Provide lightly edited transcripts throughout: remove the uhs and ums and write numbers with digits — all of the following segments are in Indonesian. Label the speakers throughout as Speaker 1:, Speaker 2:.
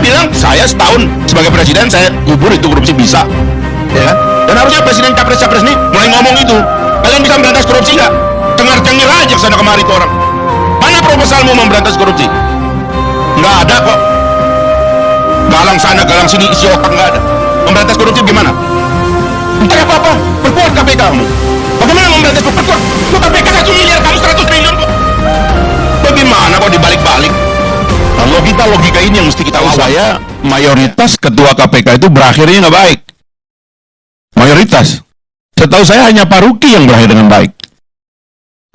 Speaker 1: bilang, saya setahun sebagai presiden, saya kubur itu korupsi bisa. Ya kan? Dan harusnya presiden capres-capres ini mulai ngomong itu. Kalian bisa memberantas korupsi nggak? Cengar-cengir aja kesana kemari tuh orang. Mana proposalmu memberantas korupsi? Nggak ada kok. Galang sana, galang sini, isi otak nggak ada. Memberantas korupsi gimana? Entah apa-apa, perkuat KPK kamu. Bagaimana memberantas korupsi? Lu KPK 1 miliar, kamu 100 triliun kok. Bagaimana kok dibalik-balik? Nah, logika ini yang mesti kita lawan. Saya, mayoritas ketua KPK itu berakhirnya nggak baik. Mayoritas. Setahu saya hanya Pak Ruki yang berakhir dengan baik.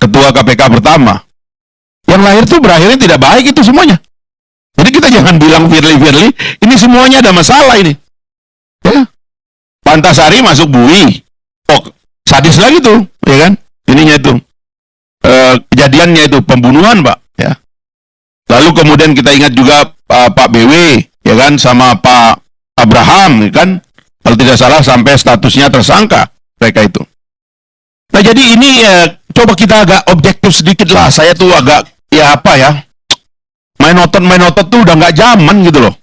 Speaker 1: Ketua KPK pertama. Yang lahir tuh berakhirnya tidak baik itu semuanya. Jadi kita jangan bilang Firly, ini semuanya ada masalah ini. Ya. Pak Antasari masuk bui. Oh, sadis lagi tuh, ya kan? Ininya itu. Kejadiannya itu pembunuhan, Pak, ya. Lalu kemudian kita ingat juga Pak BW, ya kan, sama Pak Abraham, ya kan? Kalau tidak salah sampai statusnya tersangka mereka itu. Nah, jadi ini coba kita agak objektif sedikit lah. Saya tuh agak main otot tuh udah nggak zaman gitu loh.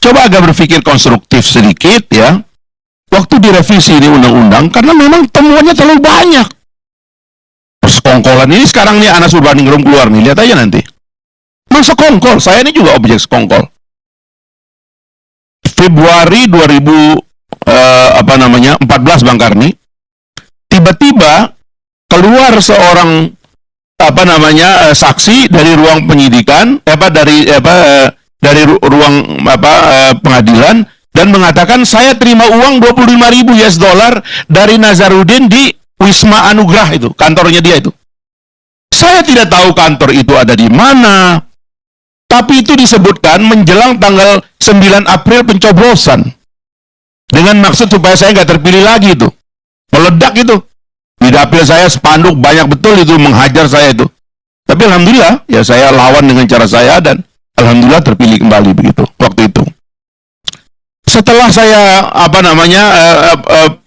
Speaker 1: Coba agak berpikir konstruktif sedikit ya. Waktu direvisi ini undang-undang karena memang temuannya terlalu banyak. Persekongkolan ini sekarang nih Anas Urbaningrum keluar nih, lihat aja nanti. Masa sekongkol, saya ini juga objek sekongkol. Februari 2014 Bang Karni, tiba-tiba keluar seorang saksi dari ruang penyidikan, dari ruang pengadilan dan mengatakan saya terima uang 25.000 US dollar dari Nazarudin di Wisma Anugrah itu, kantornya dia itu. Saya tidak tahu kantor itu ada di mana, tapi itu disebutkan menjelang tanggal 9 April pencoblosan. Dengan maksud supaya saya nggak terpilih lagi itu. Meledak itu. Di dapil saya spanduk banyak betul itu menghajar saya itu. Tapi alhamdulillah ya saya lawan dengan cara saya dan alhamdulillah terpilih kembali begitu waktu itu. Setelah saya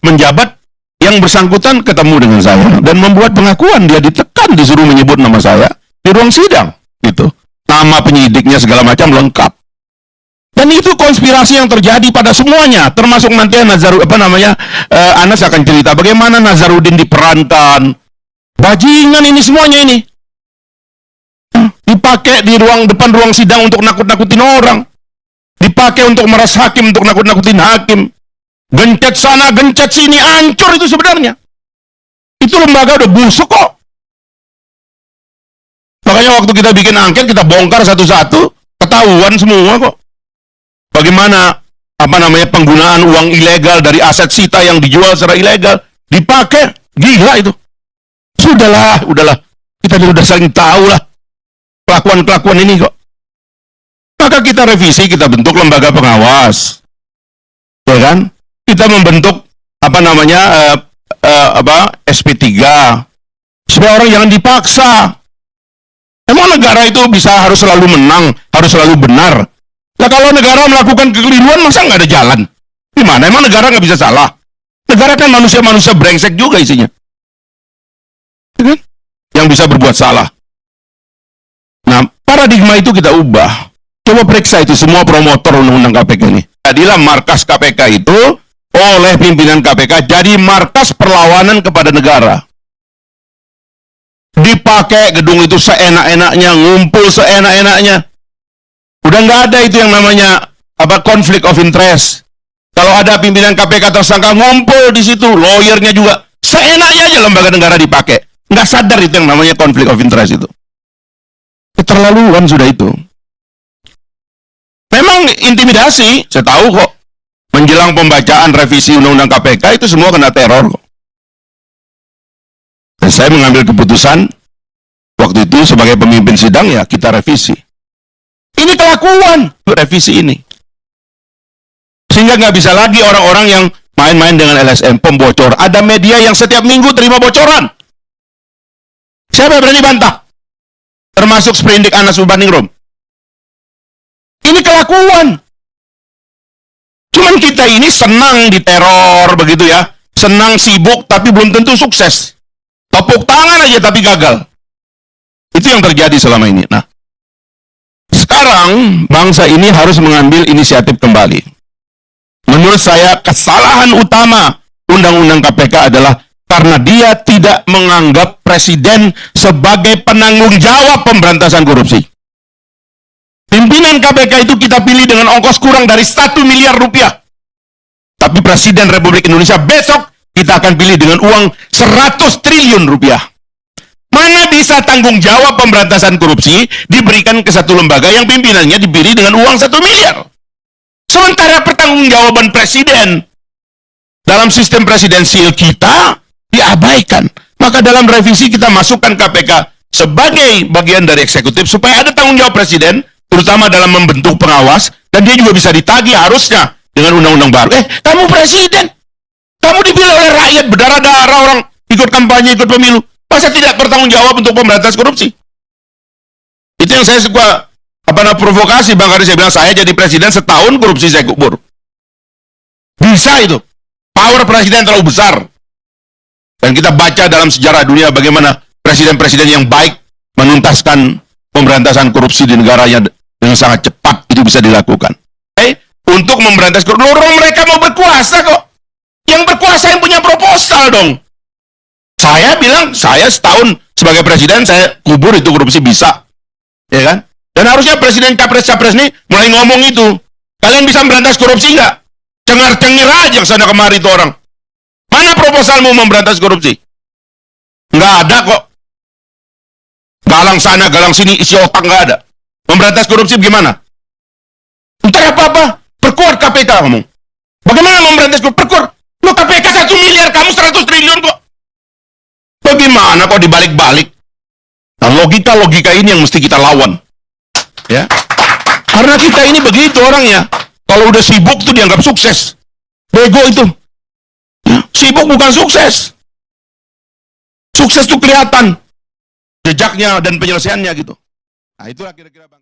Speaker 1: menjabat, yang bersangkutan ketemu dengan saya dan membuat pengakuan, dia ditekan disuruh menyebut nama saya di ruang sidang gitu. Nama penyidiknya segala macam lengkap. Dan itu konspirasi yang terjadi pada semuanya, termasuk nanti Anas akan cerita bagaimana Nazarudin diperankan. Bajingan ini semuanya ini. Dipakai di depan ruang sidang untuk nakut-nakutin orang. Dipakai untuk meras hakim, untuk nakut-nakutin hakim. Gencet sana, gencet sini, hancur itu sebenarnya. Itu lembaga udah busuk kok. Makanya waktu kita bikin angket, kita bongkar satu-satu, ketahuan semua kok. Bagaimana penggunaan uang ilegal dari aset sita yang dijual secara ilegal dipakai, gila itu. Udahlah. Kita sudah saling tahu lah kelakuan-kelakuan ini kok. Maka kita revisi, kita bentuk lembaga pengawas. Ya kan? Kita membentuk SP3 supaya orang jangan dipaksa. Emang negara itu harus selalu menang, harus selalu benar? Nah, kalau negara melakukan kekeliruan, masa nggak ada jalan? Gimana? Emang negara nggak bisa salah? Negara kan manusia-manusia brengsek juga isinya. Ya kan? Yang bisa berbuat salah. Nah, paradigma itu kita ubah. Coba periksa itu semua promotor undang-undang KPK ini. Jadilah markas KPK itu oleh pimpinan KPK jadi markas perlawanan kepada negara. Dipakai gedung itu seenak-enaknya, ngumpul seenak-enaknya. Udah nggak ada itu yang namanya konflik of interest. Kalau ada pimpinan KPK tersangka ngumpul di situ, lawyernya juga seenaknya aja lembaga negara dipakai. Nggak sadar itu yang namanya konflik of interest itu. Keterlaluan sudah itu. Memang intimidasi, saya tahu kok. Menjelang pembacaan revisi undang-undang KPK itu semua kena teror kok. Dan saya mengambil keputusan waktu itu sebagai pemimpin sidang ya kita revisi. Ini kelakuan revisi ini. Sehingga nggak bisa lagi orang-orang yang main-main dengan LSM, pembocor. Ada media yang setiap minggu terima bocoran. Siapa yang berani bantah? Termasuk sprindik Anas Urbaningrum. Ini kelakuan. Cuman kita ini senang diteror begitu ya. Senang sibuk tapi belum tentu sukses. Tepuk tangan aja tapi gagal. Itu yang terjadi selama ini. Nah, sekarang Sekarang bangsa ini harus mengambil inisiatif kembali. Menurut saya kesalahan utama Undang-Undang KPK adalah karena dia tidak menganggap presiden sebagai penanggung jawab pemberantasan korupsi. Pimpinan KPK itu kita pilih dengan ongkos kurang dari 1 miliar rupiah. Tapi Presiden Republik Indonesia besok kita akan pilih dengan uang 100 triliun rupiah. Mana bisa tanggung jawab pemberantasan korupsi diberikan ke satu lembaga yang pimpinannya dipilih dengan uang 1 miliar. Sementara pertanggungjawaban presiden dalam sistem presidensial kita diabaikan. Maka dalam revisi kita masukkan KPK sebagai bagian dari eksekutif supaya ada tanggung jawab presiden, terutama dalam membentuk pengawas, dan dia juga bisa ditagih harusnya dengan undang-undang baru. Kamu presiden, kamu dipilih oleh rakyat, berdarah-darah orang ikut kampanye, ikut pemilu. Masa tidak bertanggung jawab untuk pemberantasan korupsi? Itu yang saya suka provokasi Bang Haris. Saya bilang, saya jadi presiden setahun korupsi saya kubur. Bisa itu. Power presiden terlalu besar. Dan kita baca dalam sejarah dunia bagaimana presiden-presiden yang baik menuntaskan pemberantasan korupsi di negaranya dengan sangat cepat. Itu bisa dilakukan. Untuk memberantas korupsi, mereka mau berkuasa kok. Yang berkuasa yang punya proposal dong. Saya bilang, saya setahun sebagai presiden, saya kubur itu korupsi bisa. Ya kan? Dan harusnya presiden capres-capres ini mulai ngomong itu. Kalian bisa memberantas korupsi nggak? Cengar-cengir aja sana kemari itu orang. Mana proposalmu memberantas korupsi? Nggak ada kok. Galang sana, galang sini, isi otak nggak ada. Memberantas korupsi gimana? Entar apa-apa, perkuat KPK ngomong. Bagaimana memberantas korupsi? Perkuat. Lo KPK 1 miliar, kamu 100 triliun kok. Bagaimana kok dibalik-balik? Nah, logika-logika ini yang mesti kita lawan. Ya. Karena kita ini begitu orangnya. Kalau udah sibuk tuh dianggap sukses. Bego itu. Ya, sibuk bukan sukses. Sukses tuh kelihatan jejaknya dan penyelesaiannya gitu. Nah, itulah kira-kira Bang.